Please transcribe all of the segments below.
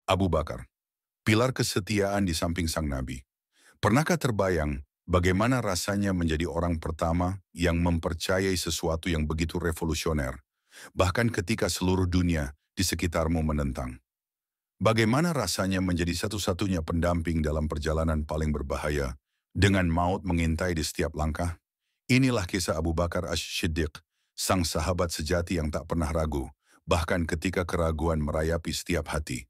Abu Bakar, pilar kesetiaan di samping sang Nabi. Pernahkah terbayang bagaimana rasanya menjadi orang pertama yang mempercayai sesuatu yang begitu revolusioner, bahkan ketika seluruh dunia di sekitarmu menentang? Bagaimana rasanya menjadi satu-satunya pendamping dalam perjalanan paling berbahaya, dengan maut mengintai di setiap langkah? Inilah kisah Abu Bakar As-Siddiq, sang sahabat sejati yang tak pernah ragu, bahkan ketika keraguan merayapi setiap hati.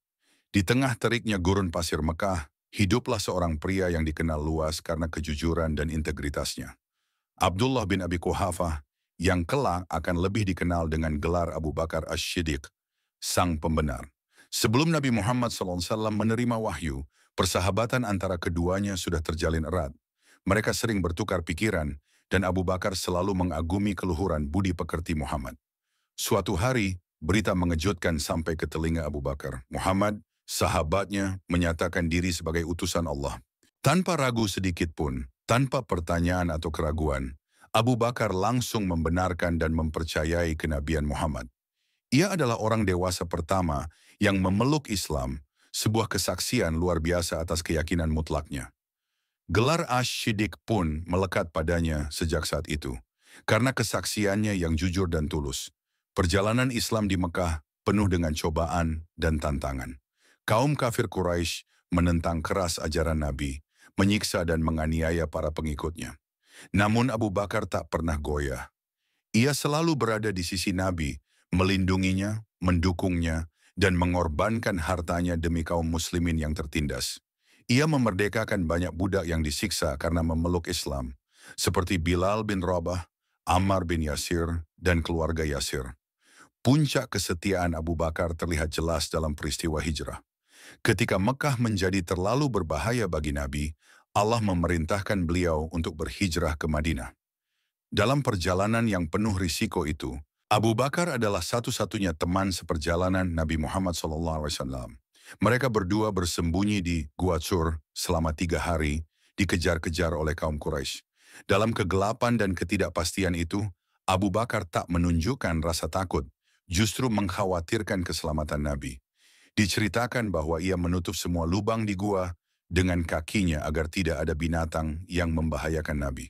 Di tengah teriknya gurun pasir Mekah, hiduplah seorang pria yang dikenal luas karena kejujuran dan integritasnya. Abdullah bin Abi Quhafah, yang kelak akan lebih dikenal dengan gelar Abu Bakar As-Siddiq, sang pembenar. Sebelum Nabi Muhammad SAW menerima wahyu, persahabatan antara keduanya sudah terjalin erat. Mereka sering bertukar pikiran, dan Abu Bakar selalu mengagumi keluhuran budi pekerti Muhammad. Suatu hari, berita mengejutkan sampai ke telinga Abu Bakar. Muhammad, sahabatnya, menyatakan diri sebagai utusan Allah. Tanpa ragu sedikit pun, tanpa pertanyaan atau keraguan, Abu Bakar langsung membenarkan dan mempercayai kenabian Muhammad. Ia adalah orang dewasa pertama yang memeluk Islam, sebuah kesaksian luar biasa atas keyakinan mutlaknya. Gelar Asy-Siddiq pun melekat padanya sejak saat itu, karena kesaksiannya yang jujur dan tulus. Perjalanan Islam di Mekah penuh dengan cobaan dan tantangan. Kaum kafir Quraisy menentang keras ajaran Nabi, menyiksa dan menganiaya para pengikutnya. Namun Abu Bakar tak pernah goyah. Ia selalu berada di sisi Nabi, melindunginya, mendukungnya, dan mengorbankan hartanya demi kaum muslimin yang tertindas. Ia memerdekakan banyak budak yang disiksa karena memeluk Islam, seperti Bilal bin Rabah, Ammar bin Yasir, dan keluarga Yasir. Puncak kesetiaan Abu Bakar terlihat jelas dalam peristiwa hijrah. Ketika Mekah menjadi terlalu berbahaya bagi Nabi, Allah memerintahkan beliau untuk berhijrah ke Madinah. Dalam perjalanan yang penuh risiko itu, Abu Bakar adalah satu-satunya teman seperjalanan Nabi Muhammad SAW. Mereka berdua bersembunyi di Gua Tsur selama 3 hari, dikejar-kejar oleh kaum Quraisy. Dalam kegelapan dan ketidakpastian itu, Abu Bakar tak menunjukkan rasa takut, justru mengkhawatirkan keselamatan Nabi. Diceritakan bahwa ia menutup semua lubang di gua dengan kakinya agar tidak ada binatang yang membahayakan Nabi.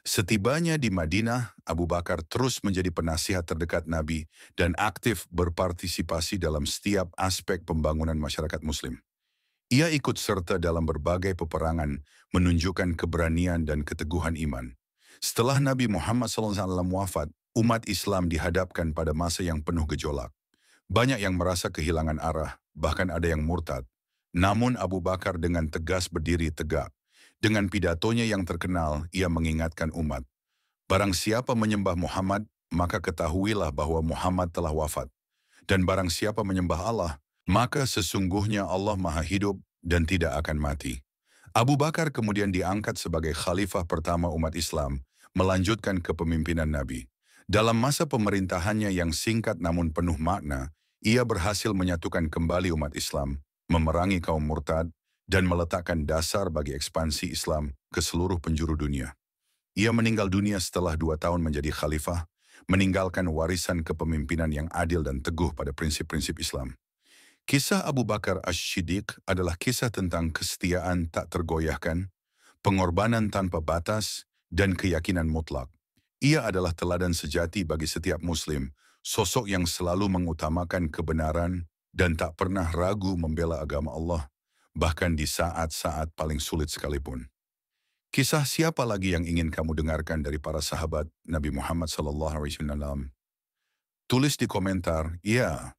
Setibanya di Madinah, Abu Bakar terus menjadi penasihat terdekat Nabi dan aktif berpartisipasi dalam setiap aspek pembangunan masyarakat Muslim. Ia ikut serta dalam berbagai peperangan, menunjukkan keberanian dan keteguhan iman. Setelah Nabi Muhammad SAW wafat, umat Islam dihadapkan pada masa yang penuh gejolak. Banyak yang merasa kehilangan arah, bahkan ada yang murtad. Namun Abu Bakar dengan tegas berdiri tegak. Dengan pidatonya yang terkenal, ia mengingatkan umat. Barang siapa menyembah Muhammad, maka ketahuilah bahwa Muhammad telah wafat. Dan barang siapa menyembah Allah, maka sesungguhnya Allah Maha Hidup dan tidak akan mati. Abu Bakar kemudian diangkat sebagai khalifah pertama umat Islam, melanjutkan kepemimpinan Nabi. Dalam masa pemerintahannya yang singkat namun penuh makna, ia berhasil menyatukan kembali umat Islam, memerangi kaum murtad, dan meletakkan dasar bagi ekspansi Islam ke seluruh penjuru dunia. Ia meninggal dunia setelah 2 tahun menjadi khalifah, meninggalkan warisan kepemimpinan yang adil dan teguh pada prinsip-prinsip Islam. Kisah Abu Bakar Asy-Siddiq adalah kisah tentang kesetiaan tak tergoyahkan, pengorbanan tanpa batas, dan keyakinan mutlak. Ia adalah teladan sejati bagi setiap Muslim, sosok yang selalu mengutamakan kebenaran dan tak pernah ragu membela agama Allah, bahkan di saat-saat paling sulit sekalipun. Kisah siapa lagi yang ingin kamu dengarkan dari para sahabat Nabi Muhammad SAW? Tulis di komentar, ya.